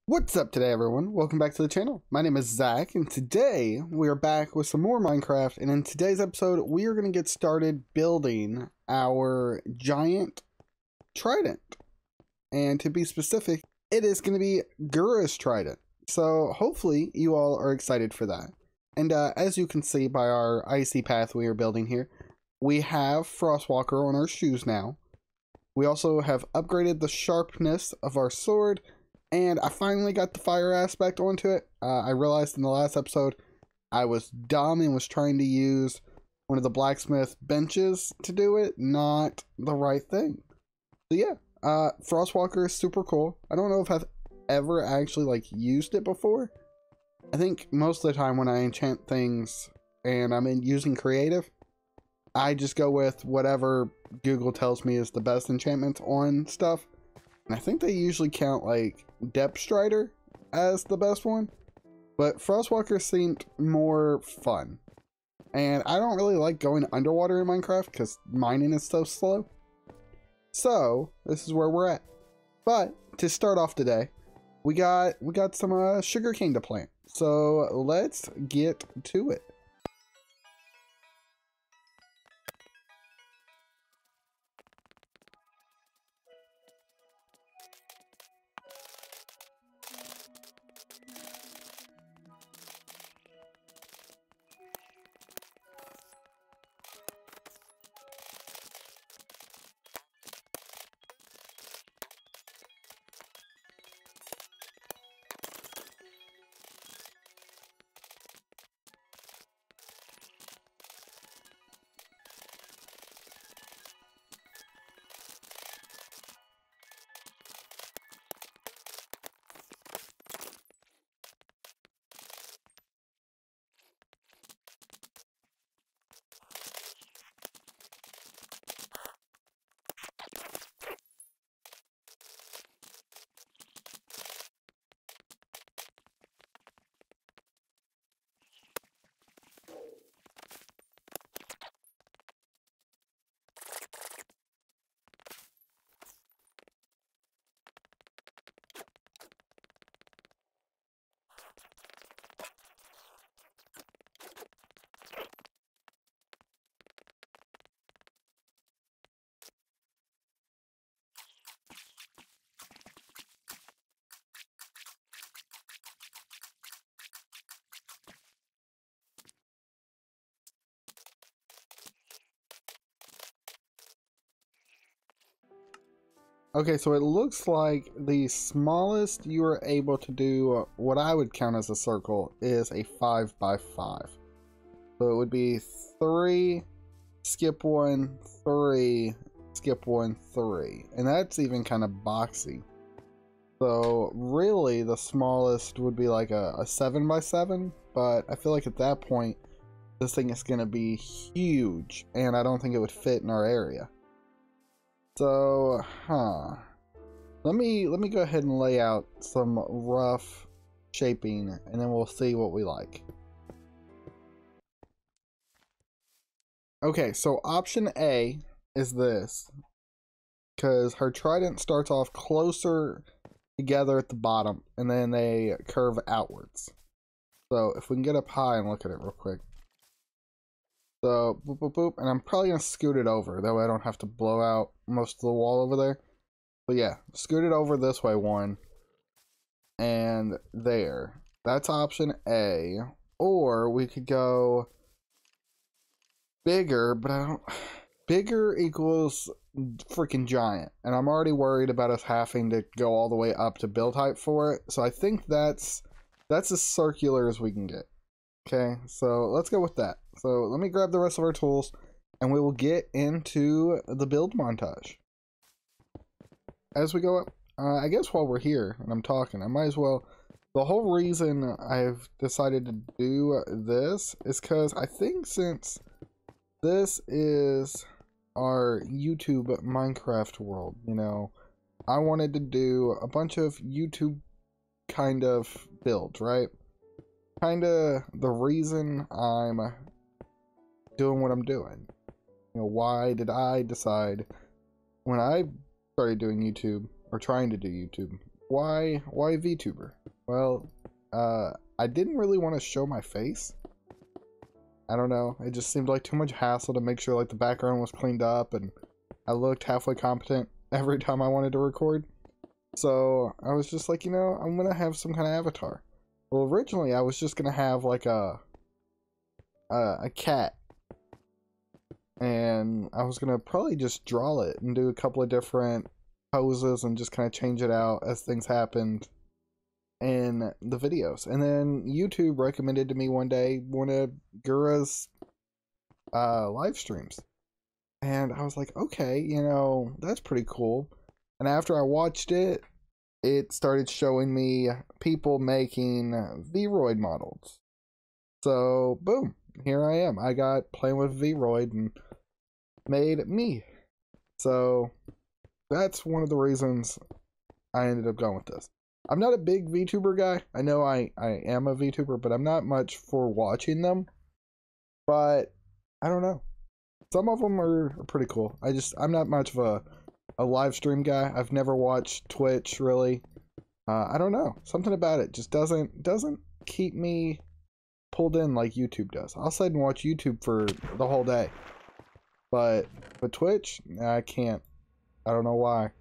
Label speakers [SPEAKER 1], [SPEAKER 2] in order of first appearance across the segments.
[SPEAKER 1] What's up today, everyone? Welcome back to the channel. My name is Zach, and today we are back with some more Minecraft, and in today's episode, we are going to get started building our giant trident. And to be specific, it is going to be Gura's Trident. So hopefully you all are excited for that. And as you can see by our icy path we are building here, we have Frostwalker on our shoes now. We also have upgraded the sharpness of our sword, and I finally got the fire aspect onto it. I realized in the last episode I was dumb and was trying to use one of the blacksmith benches to do it, not the right thing. So yeah, Frostwalker is super cool. I don't know if I've ever actually used it before. I think most of the time when I enchant things and I'm using creative, I just go with whatever Google tells me is the best enchantments on stuff. And I think they usually count Depth Strider as the best one, but Frostwalker seemed more fun. And I don't really like going underwater in Minecraft because mining is so slow. So this is where we're at. But to start off today, we got some sugarcane to plant. So let's get to it. Okay, so it looks like the smallest you are able to do, what I would count as a circle, is a 5 by 5. So it would be 3, skip 1, 3, skip 1, 3. And that's even kind of boxy. So really the smallest would be like a 7 by 7, but I feel like at that point this thing is going to be huge, and I don't think it would fit in our area. So, let me go ahead and lay out some rough shaping, and then we'll see what we like. Okay, so option A is this, because her trident starts off closer together at the bottom, and then they curve outwards. So if we can get up high and look at it real quick. So, boop, boop, boop, and I'm probably going to scoot it over, that way I don't have to blow out most of the wall over there. But yeah, scoot it over this way one, and there. That's option A. Or we could go bigger, but I don't... Bigger equals freaking giant, and I'm already worried about us having to go all the way up to build height for it, so I think that's as circular as we can get. Okay, so let's go with that. So let me grab the rest of our tools, and we will get into the build montage. As we go up, I guess while we're here and I'm talking, I might as well... The whole reason I've decided to do this is because I think since this is our YouTube Minecraft world, you know, I wanted to do a bunch of YouTube kind of builds, right? Kinda the reason I'm doing what I'm doing. You know, why did I decide when I started doing YouTube, or trying to do YouTube, why VTuber? Well, I didn't really want to show my face. I don't know. It just seemed like too much hassle to make sure like the background was cleaned up and I looked halfway competent every time I wanted to record. So I was just like, you know, I'm gonna have some kind of avatar. Well, originally I was just gonna have like a cat, and I was gonna probably just draw it and do a couple of different poses and just kind of change it out as things happened in the videos. And then YouTube recommended to me one day one of Gura's live streams, and I was like, okay, you know, that's pretty cool. And after I watched it, it started showing me people making Vroid models. So boom, here I am. I got playing with Vroid and made me. So that's one of the reasons I ended up going with this. I'm not a big VTuber guy. I know I am a VTuber, but I'm not much for watching them. But I don't know. Some of them are pretty cool. I'm not much of a live stream guy. I've never watched Twitch really. I don't know. Something about it just doesn't keep me pulled in like YouTube does. I'll sit and watch YouTube for the whole day. But with Twitch, I can't. I don't know why.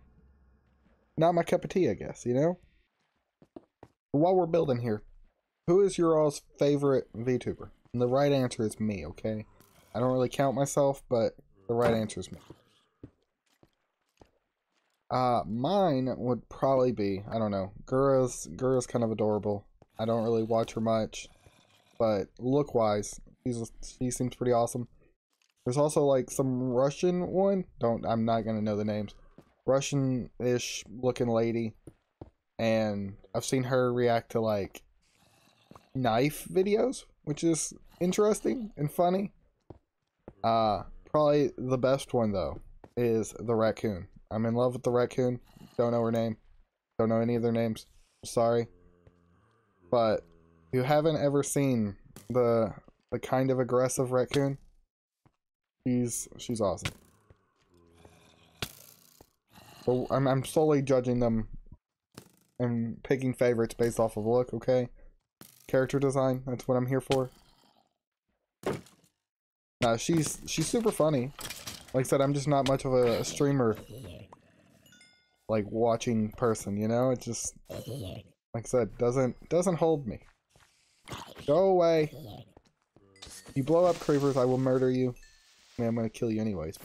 [SPEAKER 1] Not my cup of tea, I guess, you know? But while we're building here, who is your all's favorite VTuber? And the right answer is me, okay? I don't really count myself, but the right answer is me. Mine would probably be, I don't know, Gura's kind of adorable. I don't really watch her much, but look-wise, she seems pretty awesome. There's also like some Russian one. I'm not gonna know the names. Russian-ish looking lady, and I've seen her react to like knife videos, which is interesting and funny. Probably the best one though is the raccoon. I'm in love with the raccoon. Don't know her name. Don't know any of their names. Sorry. But if you haven't ever seen the kind of aggressive raccoon, she's awesome. But I'm solely judging them and picking favorites based off of look, okay? Character design, that's what I'm here for. Nah, she's super funny. Like I said, I'm just not much of a streamer, like, watching person, you know? It just, like I said, doesn't hold me. Go away. If you blow up creepers, I will murder you. I mean, I'm gonna kill you anyways,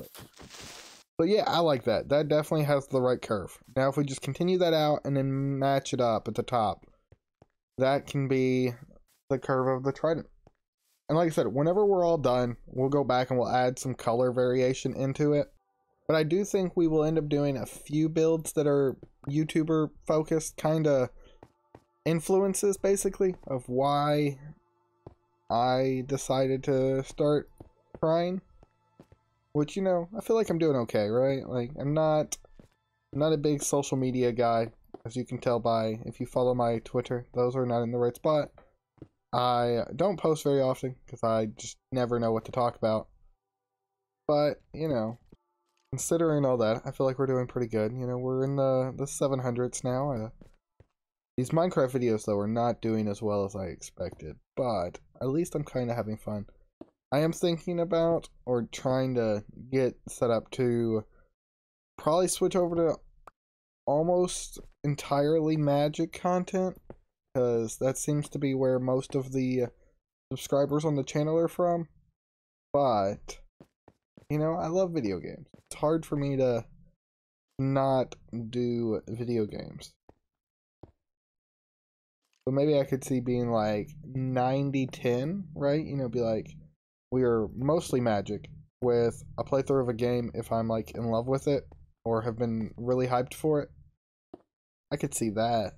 [SPEAKER 1] but yeah, I like that. That definitely has the right curve. Now, if we just continue that out and then match it up at the top, that can be the curve of the trident. And like I said, whenever we're all done, we'll go back and we'll add some color variation into it. But I do think we will end up doing a few builds that are YouTuber focused, kind of influences basically of why I decided to start trying. Which, you know, I feel like I'm doing okay, right? Like, I'm not a big social media guy, as you can tell by if you follow my Twitter. Those are not in the right spot. I don't post very often because I just never know what to talk about. But, you know, considering all that, I feel like we're doing pretty good. You know, we're in the 700s now. These Minecraft videos, though, are not doing as well as I expected. But at least I'm kind of having fun. I am thinking about, or trying to get set up to probably switch over to almost entirely magic content, because that seems to be where most of the subscribers on the channel are from. But, you know, I love video games. It's hard for me to not do video games. So maybe I could see being like 90-10, right? You know, be like, we are mostly magic with a playthrough of a game if I'm like in love with it or have been really hyped for it. I could see that.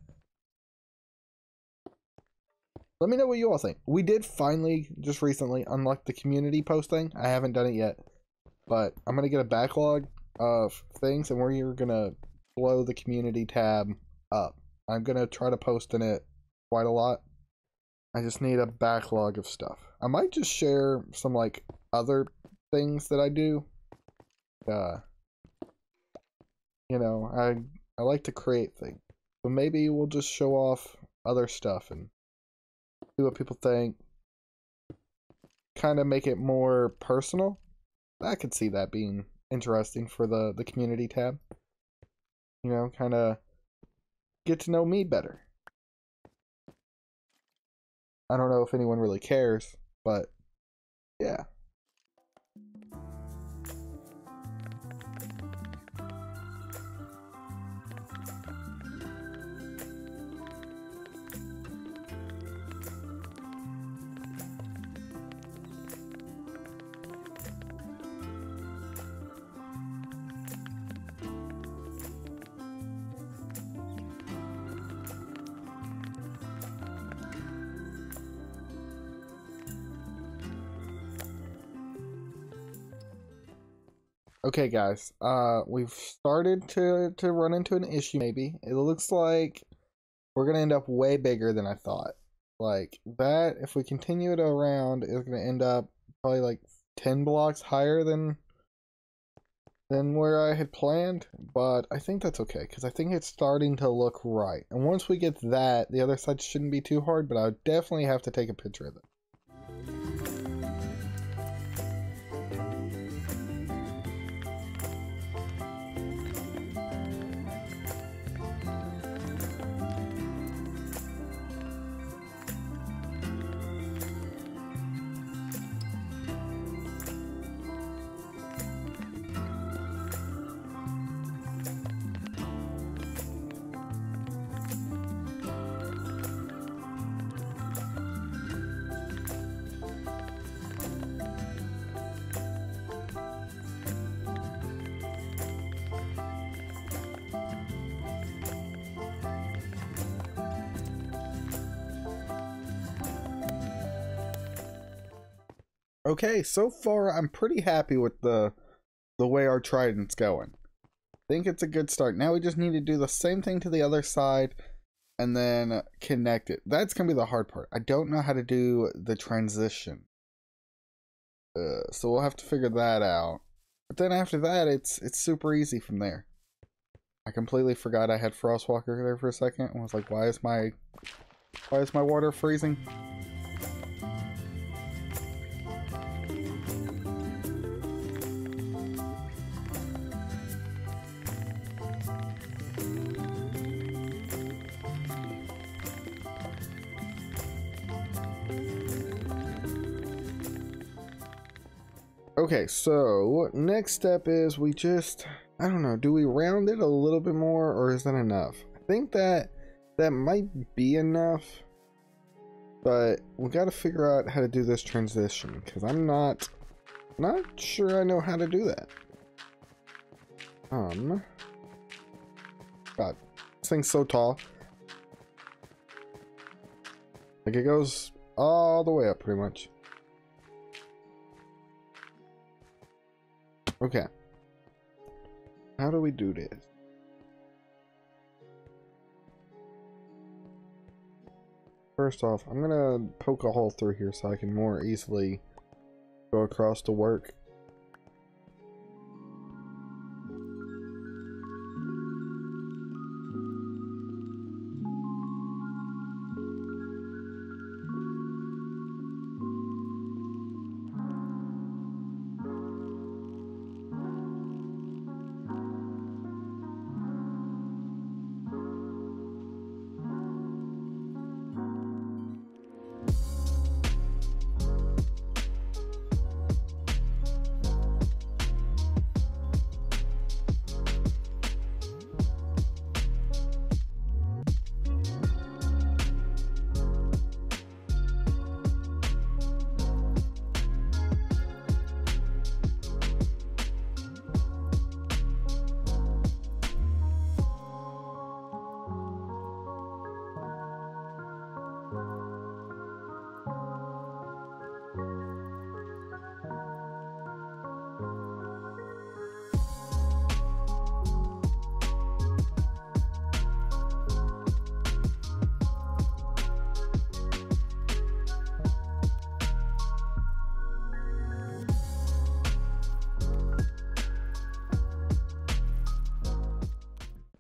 [SPEAKER 1] Let me know what you all think. We did finally, just recently, unlock the community post thing. I haven't done it yet, but I'm going to get a backlog of things and we're going to blow the community tab up. I'm going to try to post in it quite a lot. I just need a backlog of stuff. I might just share some like other things that I do. You know, I like to create things. So maybe we'll just show off other stuff and see what people think. Kind of make it more personal. I could see that being interesting for the community tab. You know, kind of get to know me better. I don't know if anyone really cares, but yeah. Okay, guys. We've started to run into an issue. Maybe it looks like we're gonna end up way bigger than I thought. Like that, if we continue it around, is gonna end up probably like 10 blocks higher than where I had planned. But I think that's okay because I think it's starting to look right. And once we get that, the other side shouldn't be too hard. But I would definitely have to take a picture of it. Okay, so far I'm pretty happy with the way our trident's going. I think it's a good start. Now we just need to do the same thing to the other side and then connect it. That's gonna be the hard part. I don't know how to do the transition, so we'll have to figure that out. But then after that, it's super easy from there. I completely forgot I had Frostwalker there for a second and was like, why is my water freezing? Okay, so next step is we just, I don't know, do we round it a little bit more or is that enough? I think that might be enough, but we got to figure out how to do this transition because I'm not sure I know how to do that. God, this thing's so tall. Like it goes all the way up pretty much. Okay. How do we do this? First off, I'm gonna poke a hole through here so I can more easily go across to work.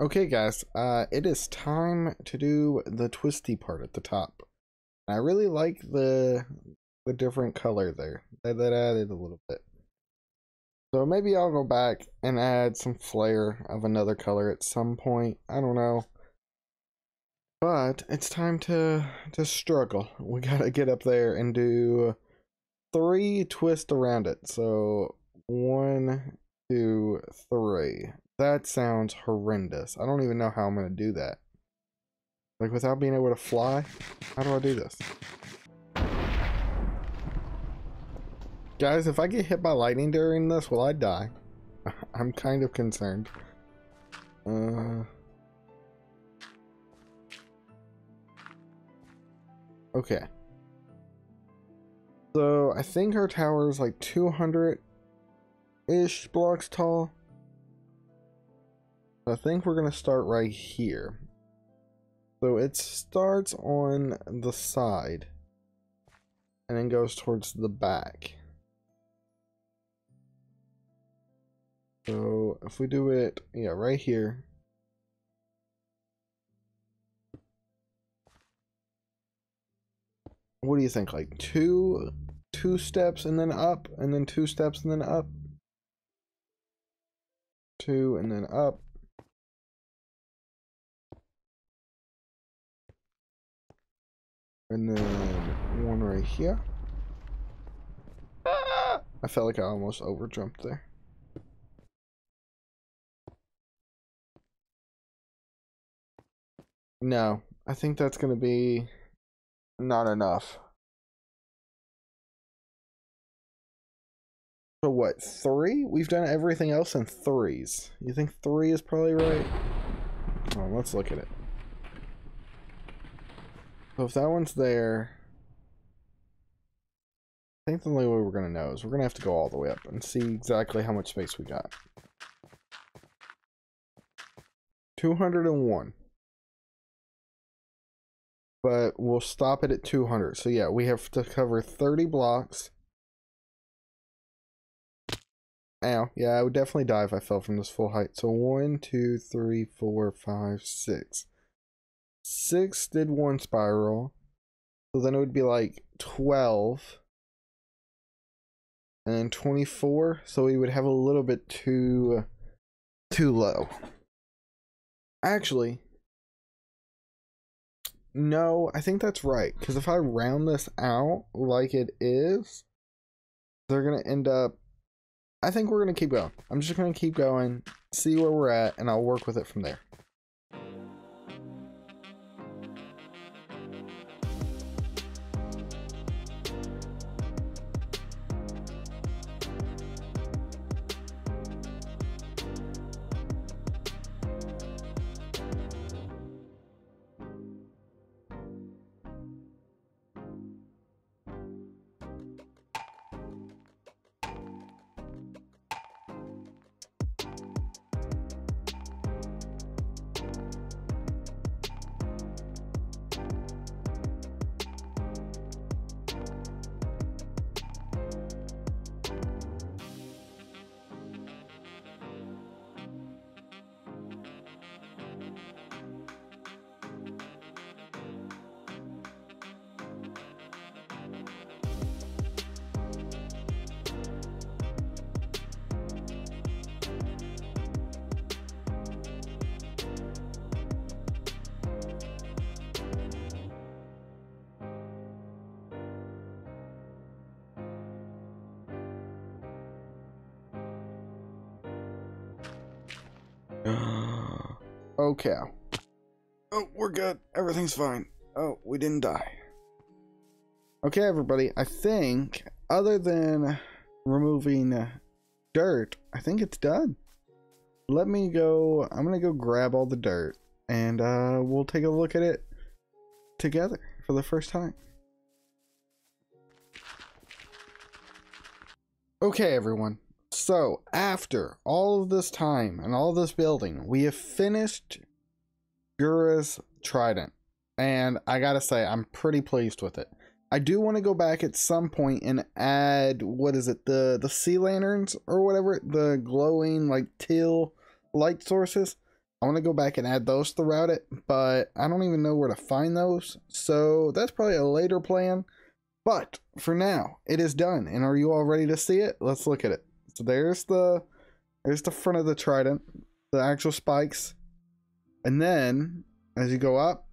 [SPEAKER 1] Okay, guys, it is time to do the twisty part at the top. I really like the different color there. That added a little bit. So maybe I'll go back and add some flair of another color at some point. I don't know. But it's time to struggle. We gotta get up there and do 3 twists around it. So 1, 2, 3. That sounds horrendous. I don't even know how I'm gonna do that. Like without being able to fly? How do I do this? Guys, if I get hit by lightning during this, will I die? I'm kind of concerned. Okay. So, I think our tower is like 200-ish blocks tall. I think we're going to start right here. So, it starts on the side and then goes towards the back. So, if we do it, yeah, right here. What do you think? Like two steps and then up, and then 2 steps and then up. 2 and then up. And then 1 right here. Ah! I felt like I almost overjumped there. No, I think that's going to be not enough. So what, 3? We've done everything else in 3s. You think 3 is probably right? Oh, let's look at it. So if that one's there, I think the only way we're going to know is we're going to have to go all the way up and see exactly how much space we got. 201. But we'll stop it at 200. So yeah, we have to cover 30 blocks. Ow. Yeah, I would definitely die if I fell from this full height. So 1, 2, 3, 4, 5, 6. 6 did 1 spiral. So then it would be like 12. And then 24. So we would have a little bit too low. Actually, no, I think that's right. Because if I round this out like it is, they're going to end up... I think we're going to keep going. I'm just going to keep going, see where we're at, and I'll work with it from there. Okay. Oh, we're good. Everything's fine. Oh, we didn't die. Okay, everybody. I think, other than removing dirt, I think it's done. Let me go. I'm going to go grab all the dirt, and we'll take a look at it together for the first time. Okay, everyone. So, after all of this time and all this building, we have finished Gura's Trident. And I gotta say, I'm pretty pleased with it. I do want to go back at some point and add, what is it, the sea lanterns or whatever, the glowing, like, teal light sources. I want to go back and add those throughout it, but I don't even know where to find those. So that's probably a later plan. But for now, it is done. And are you all ready to see it? Let's look at it. So there's the front of the trident, the actual spikes. And then as you go up,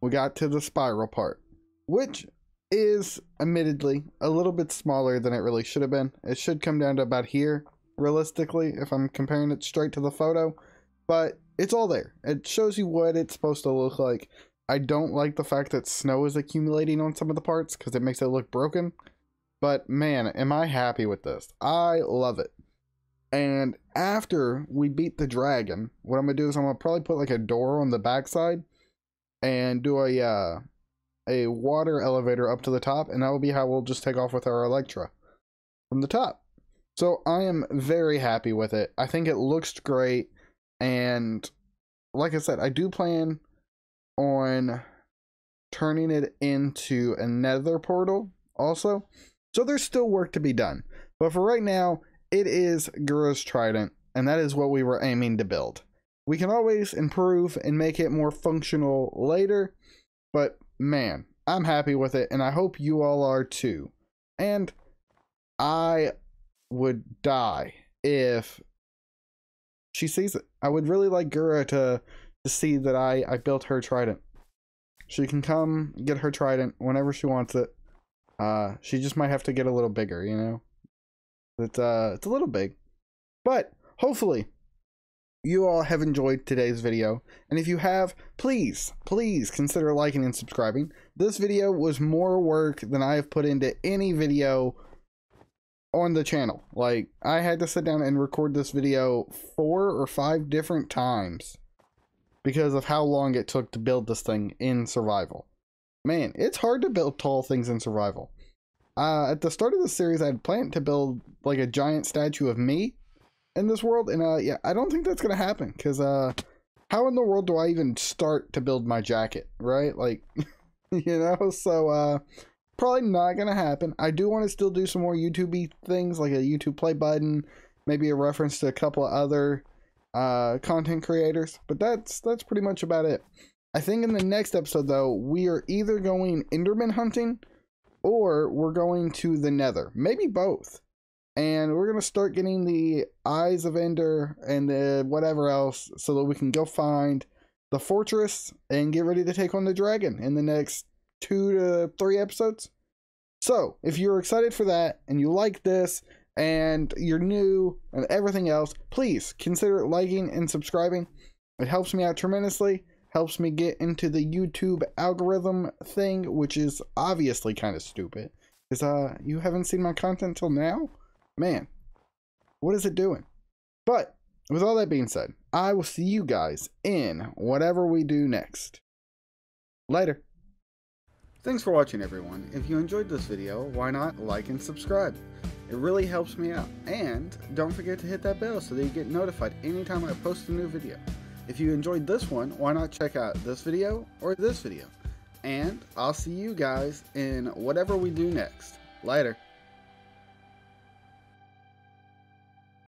[SPEAKER 1] we got to the spiral part, which is admittedly a little bit smaller than it really should have been. It should come down to about here, realistically, if I'm comparing it straight to the photo. But it's all there. It shows you what it's supposed to look like. I don't like the fact that snow is accumulating on some of the parts because it makes it look broken. But man, am I happy with this. I love it. And after we beat the dragon, what I'm going to do is I'm going to probably put like a door on the backside and do a water elevator up to the top. And that will be how we'll just take off with our Electra from the top. So I am very happy with it. I think it looks great. And like I said, I do plan on turning it into a nether portal also. So there's still work to be done. But for right now, it is Gura's Trident, and that is what we were aiming to build. We can always improve and make it more functional later, but man, I'm happy with it, and I hope you all are too. And I would die if she sees it. I would really like Gura to see that I built her trident. She can come get her trident whenever she wants it. She just might have to get a little bigger, you know. It's a little big, but hopefully you all have enjoyed today's video, and if you have, please consider liking and subscribing. This video was more work than I have put into any video on the channel. Like, I had to sit down and record this video 4 or 5 different times because of how long it took to build this thing in survival. Man, it's hard to build tall things in survival. At the start of the series, I had planned to build like a giant statue of me in this world, and yeah, I don't think that's gonna happen, because how in the world do I even start to build my jacket, right? Like, you know, so probably not gonna happen. I do want to still do some more YouTube-y things, like a YouTube play button, maybe a reference to a couple of other content creators, but that's pretty much about it. I think in the next episode, though, we are either going Enderman hunting or we're going to the Nether, maybe both. And we're going to start getting the Eyes of Ender and the whatever else so that we can go find the fortress and get ready to take on the dragon in the next 2 to 3 episodes. So, if you're excited for that and you like this and you're new and everything else, please consider liking and subscribing. It helps me out tremendously. Helps me get into the YouTube algorithm thing, which is obviously kind of stupid. Because you haven't seen my content till now? Man, what is it doing? But with all that being said, I will see you guys in whatever we do next. Later. Thanks for watching, everyone. If you enjoyed this video, why not like and subscribe? It really helps me out. And don't forget to hit that bell so that you get notified anytime I post a new video. If you enjoyed this one, why not check out this video or this video? And I'll see you guys in whatever we do next. Later.